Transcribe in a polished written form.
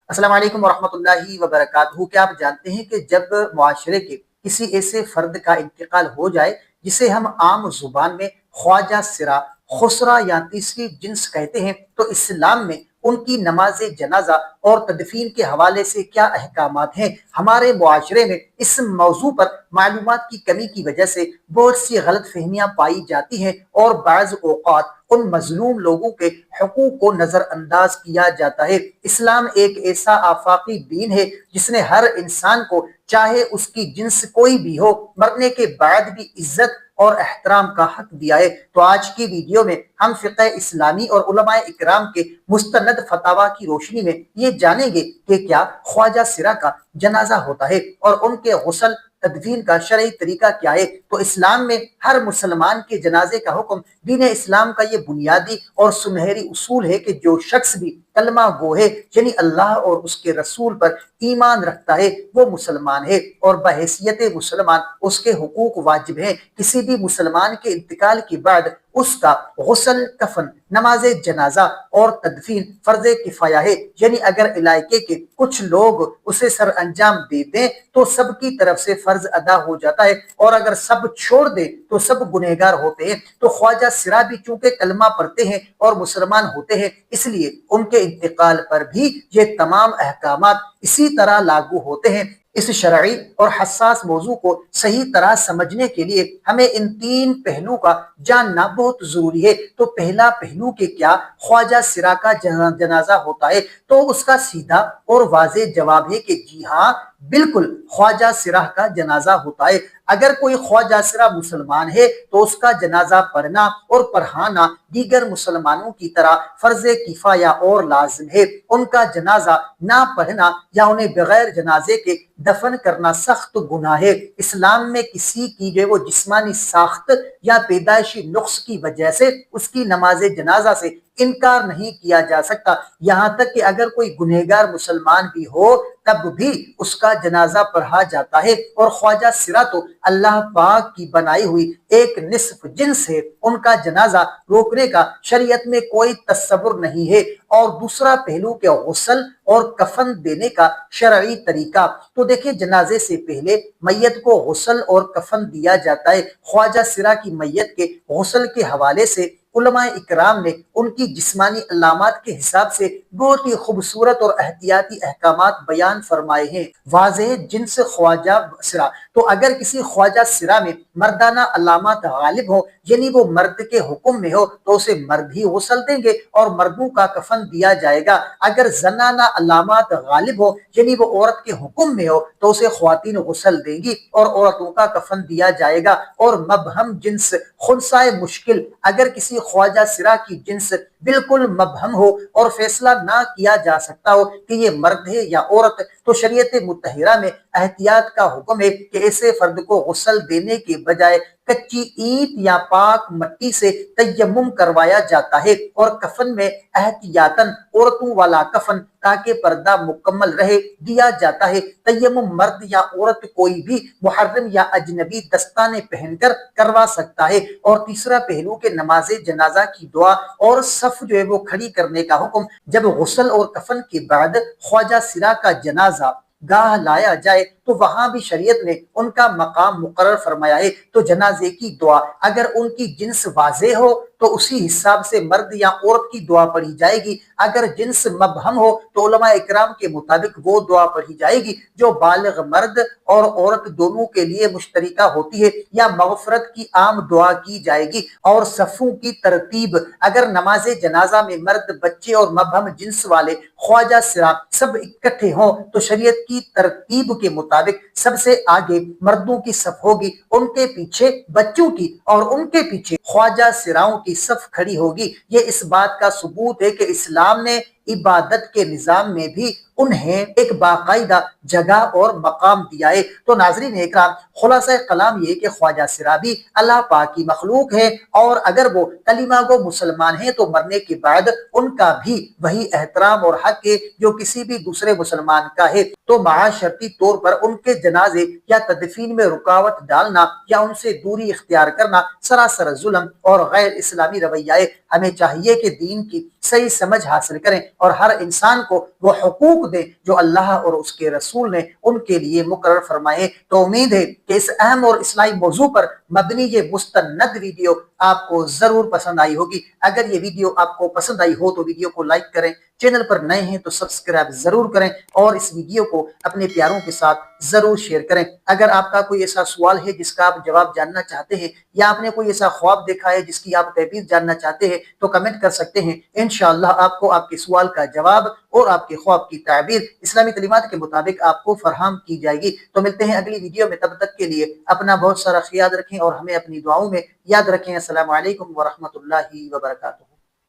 السلام علیکم ورحمۃ اللہ وبرکاتہ۔ کیا آپ جانتے ہیں کہ جب معاشرے کے کسی ایسے فرد کا انتقال ہو جائے جسے ہم عام زبان میں خواجہ سرا، خسرا یا تیسری جنس کہتے ہیں، تو اسلام میں ان کی نماز جنازہ اور تدفین کے حوالے سے کیا احکامات ہیں؟ ہمارے معاشرے میں اس موضوع پر معلومات کی کمی کی وجہ سے بہت سی غلط فہمیاں پائی جاتی ہیں اور بعض اوقات ان مظلوم لوگوں کے حقوق کو نظر انداز کیا جاتا ہے۔ اسلام ایک ایسا آفاقی دین ہے جس نے ہر انسان کو، چاہے اس کی جنس کوئی بھی ہو، مرنے کے بعد بھی عزت اور احترام کا حق دیا ہے۔ تو آج کی ویڈیو میں ہم فقہ اسلامی اور علماء اکرام کے مستند فتاوی کی روشنی میں یہ جانیں گے کہ کیا خواجہ سرا کا جنازہ ہوتا ہے اور ان کے غسل تدفین کا شرعی طریقہ کیا ہے۔ تو اسلام میں ہر مسلمان کے جنازے کا حکم، دین اسلام کا یہ بنیادی اور سنہری اصول ہے کہ جو شخص بھی کلمہ گو ہے، یعنی اللہ اور اس کے رسول پر ایمان رکھتا ہے، وہ مسلمان ہے اور بحیثیت مسلمان اس کے حقوق واجب ہیں۔ کسی بھی مسلمان کے انتقال کے بعد اس کا غسل، کفن، نماز جنازہ اور تدفین فرض کفایہ ہے، یعنی اگر علاقے کے کچھ لوگ اسے سر انجام دے دیں تو سب کی طرف سے فرض ادا ہو جاتا ہے، اور اگر سب چھوڑ دیں تو سب گنہگار ہوتے ہیں۔ تو خواجہ سرا بھی چونکہ کلمہ پڑھتے ہیں اور مسلمان ہوتے ہیں، اس لیے ان کے انتقال پر بھی یہ تمام احکامات اسی طرح لاگو ہوتے ہیں۔ اس شرعی اور حساس موضوع کو صحیح طرح سمجھنے کے لیے ہمیں ان تین پہلوؤں کا جاننا بہت ضروری ہے۔ تو پہلا پہلو کہ کیا خواجہ سرا کا جنازہ ہوتا ہے، تو اس کا سیدھا اور واضح جواب ہے کہ جی ہاں، بالکل خواجہ سرا کا جنازہ ہوتا ہے۔ اگر کوئی خواجہ سرا مسلمان ہے تو اس کا جنازہ پڑھنا اور پڑھانا دیگر مسلمانوں کی طرح فرض کفایہ اور لازم ہے۔ ان کا جنازہ نہ پڑھنا یا انہیں بغیر جنازے کے دفن کرنا سخت گناہ ہے۔ اسلام میں کسی کی جو وہ جسمانی ساخت یا پیدائشی نقص کی وجہ سے اس کی نماز جنازہ سے انکار نہیں کیا جا سکتا، یہاں تک کہ اگر کوئی گنہگار مسلمان بھی ہو تب بھی اس کا جنازہ پڑھا جاتا ہے۔ اور خواجہ سرا تو اللہ پاک کی بنائی ہوئی ایک نصف جنس ہے، ان کا جنازہ روکنے کا شریعت میں کوئی تصور نہیں ہے۔ اور دوسرا پہلو کہ غسل اور کفن دینے کا شرعی طریقہ، تو دیکھیں جنازے سے پہلے میت کو غسل اور کفن دیا جاتا ہے۔ خواجہ سرا کی میت کے غسل کے حوالے سے علماء اکرام نے ان کی جسمانی علامات کے حساب سے بہت ہی خوبصورت اور احتیاطی احکامات بیان فرمائے ہیں۔ واضح جنس خواجہ سرا، تو اگر کسی خواجہ سرا میں مردانہ علامات غالب ہو، یعنی وہ مرد کے حکم میں ہو، تو اسے مرد ہی غسل دیں گے اور مردوں کا کفن دیا جائے گا۔ اگر زنانہ علامات غالب ہو، یعنی وہ عورت کے حکم میں ہو، تو اسے خواتین غسل دیں گی اور عورتوں کا کفن دیا جائے گا۔ اور مبہم جنس خنثی مشکل، اگر کسی خواجہ سرا کی جنس بالکل مبہم ہو اور فیصلہ نہ کیا جا سکتا ہو کہ یہ مرد ہے یا عورت، تو شریعت مطہرہ میں احتیاط کا حکم ہے کہ ایسے فرد کو غسل دینے کے بجائے کچی اینٹ یا پاک مٹی سے تیمم کروایا جاتا ہے، اور کفن میں احتیاطاً عورتوں والا کفن تاکہ پردہ مکمل رہے دیا جاتا ہے۔ تیمم مرد یا عورت کوئی بھی محرم یا اجنبی دستانے پہن کر کروا سکتا ہے۔ اور تیسرا پہلو کہ نماز جنازہ کی دعا اور صف جو ہے وہ کھڑی کرنے کا حکم، جب غسل اور کفن کے بعد خواجہ سرا کا جنازہ گاہ لایا جائے تو وہاں بھی شریعت نے ان کا مقام مقرر فرمایا ہے۔ تو جنازے کی دعا اگر ان کی جنس واضح ہو تو اسی حساب سے مرد یا عورت کی دعا پڑھی جائے گی، اگر جنس مبہم ہو تو علماء اکرام کے مطابق وہ دعا پڑھی جائے گی جو بالغ مرد اور عورت دونوں کے لیے مشترکہ ہوتی ہے، یا مغفرت کی عام دعا کی جائے گی۔ اور صفوں کی ترتیب، اگر نماز جنازہ میں مرد، بچے اور مبہم جنس والے خواجہ سرا سب اکٹھے ہوں تو شریعت کی ترتیب کے مطابق سب سے آگے مردوں کی صف ہوگی، ان کے پیچھے بچوں کی، اور ان کے پیچھے خواجہ سراؤں کی صف کھڑی ہوگی۔ یہ اس بات کا ثبوت ہے کہ اسلام نے عبادت کے نظام میں بھی انہیں ایک باقاعدہ جگہ اور مقام دیا ہے۔ تو ناظرین اکرام، خلاصہ کلام یہ کہ خواجہ سرا بھی اللہ پاک کی مخلوق ہے، اور اگر وہ کلمہ گو مسلمان ہیں تو مرنے کے بعد ان کا بھی وہی احترام اور حق ہے جو کسی بھی دوسرے مسلمان کا ہے۔ تو معاشرتی طور پر ان کے جنازے یا تدفین میں رکاوٹ ڈالنا یا ان سے دوری اختیار کرنا سراسر ظلم اور غیر اسلامی رویہ ہے۔ ہمیں چاہیے کہ دین کی صحیح سمجھ حاصل کریں اور ہر انسان کو وہ حقوق دیں جو اللہ اور اس کے رسول نے ان کے لیے مقرر فرمائے۔ تو امید ہے کہ اس اہم اور اصلاحی موضوع پر مبنی یہ مستند ویڈیو آپ کو ضرور پسند آئی ہوگی۔ اگر یہ ویڈیو آپ کو پسند آئی ہو تو ویڈیو کو لائک کریں، چینل پر نئے ہیں تو سبسکرائب ضرور کریں اور اس ویڈیو کو اپنے پیاروں کے ساتھ ضرور شیئر کریں۔ اگر آپ کا کوئی ایسا سوال ہے جس کا آپ جواب جاننا چاہتے ہیں یا آپ نے کوئی ایسا خواب دیکھا ہے جس کی آپ تعبیر جاننا چاہتے ہیں تو کمنٹ کر سکتے ہیں، انشاءاللہ آپ کو آپ کے سوال کا جواب اور آپ کے خواب کی تعبیر اسلامی تعلیمات کے مطابق آپ کو فراہم کی جائے گی۔ تو ملتے ہیں اگلی ویڈیو میں، تب تک کے لیے اپنا بہت سارا خیال رکھیں اور ہمیں اپنی دعاؤں میں یاد رکھیں۔ السلام علیکم ورحمۃ اللہ وبرکاتہ۔